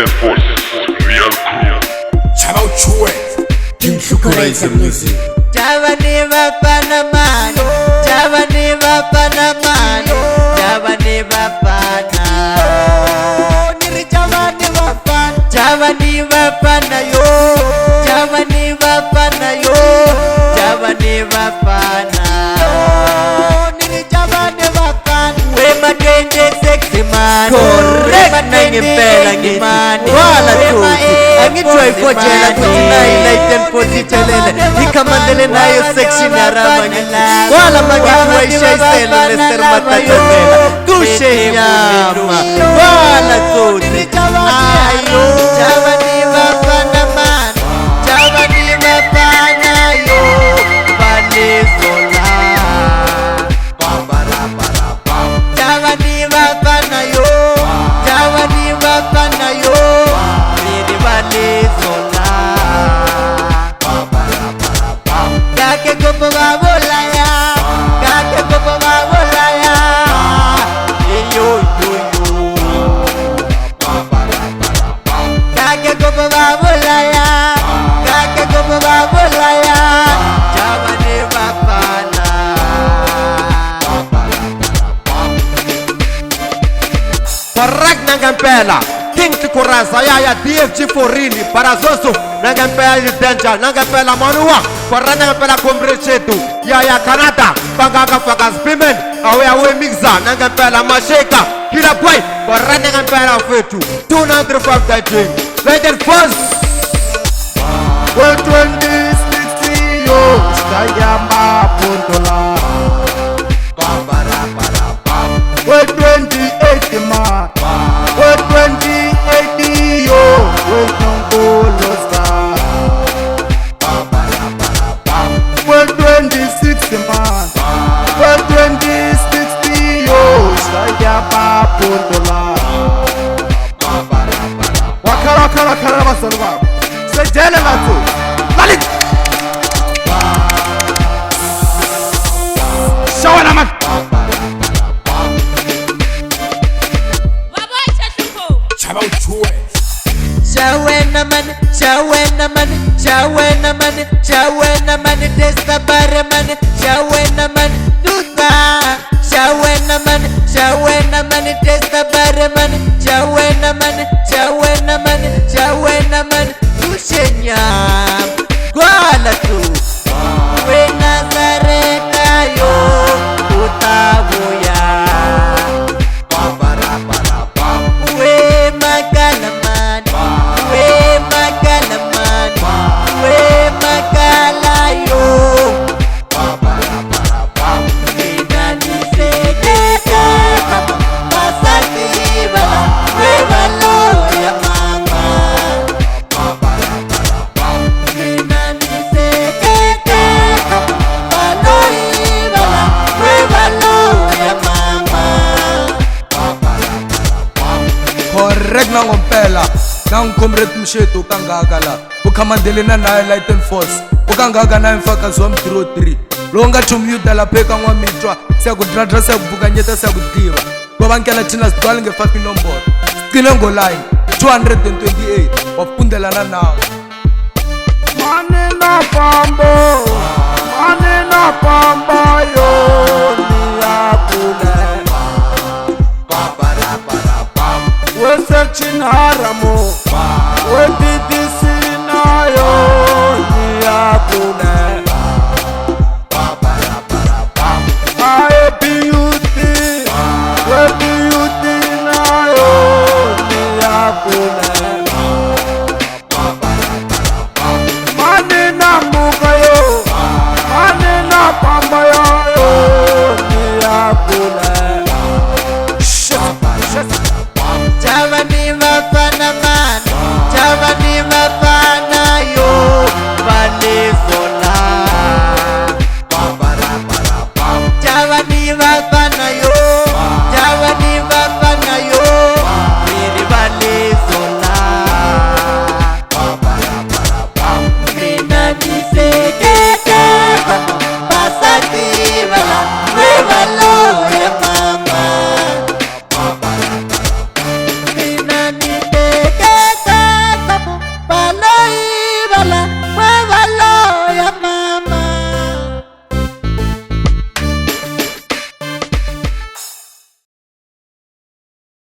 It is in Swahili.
Light and Force, Real Crew. Chaba uchue, King Shukurize music. Java never Panaman, Java never Panaman, Java never Pana. Niri Java never Pan, Java never Panayo, Java never Panayo, Java never Pana. Niri Java never Pan. We ma 26 man, correct nangempela ngithi wala Thosi angithiwa ifojela futhi nayi Light and Force itelele ikhamandele nayo section yarama ngithi wala mangithiwa ishayisela Mr. Matatazela kushe nyama wala Thosi ayo Java never Panaman, Java never Panayo, Balezola. Java never Panayo, Java never Panayo, Lady Balezola. Kake kopo babolaya, kake kopo babolaya, yo yo yo. Kake kopo babolaya, kake kopo babolaya, Java never Pana. correct nangempela King Tikuraza ya DFG forini parazoso nangempela danger nangempela manuwa correct nangempela comrade ya Canada bangaka faka spimen awe mixa nangempela masheka kila boy correct nangempela fetu 295 dating Light and Force Well 2060 yo, Skayama Pontola. Well 2080 man, well 2080 yo, well Nongolo star. Well 2060 man, well 2060 yo, Skayama Pontola. Wakara basalwa. Sejele latu. Lalit. Shawana man. Chaba uchue. Shawena man, Shawena man, Shawena man, Shawena man, Destabare man, Shawena man, Duta. Shawena man, Shawena man, Destabare man, Shawena man, Shawena man, Shawena man, Tushenya. Gwala tu. We Nazareta yo, utabuya. We Magalaman, we Magalaman, we Magalayo. Inani sekeka, masakiba, we valo ya mama. Inani sekeka, valoiba, we valo ya mama. Correct nangompela nangicomrade mshedo kangaka la ukhamandelena naye Light and Force ukangaka naye mfaka zwa M03 lo ngathi umyuda lapha ekanwamitshwa siyakudradra siyakubukanyeta siyakudiba kwabankela thina sidwale nge5 inombolo sicile ngoline 228 wafundelana nawe manina pamba yo niyakule we searching haramo we didisina yo niyakule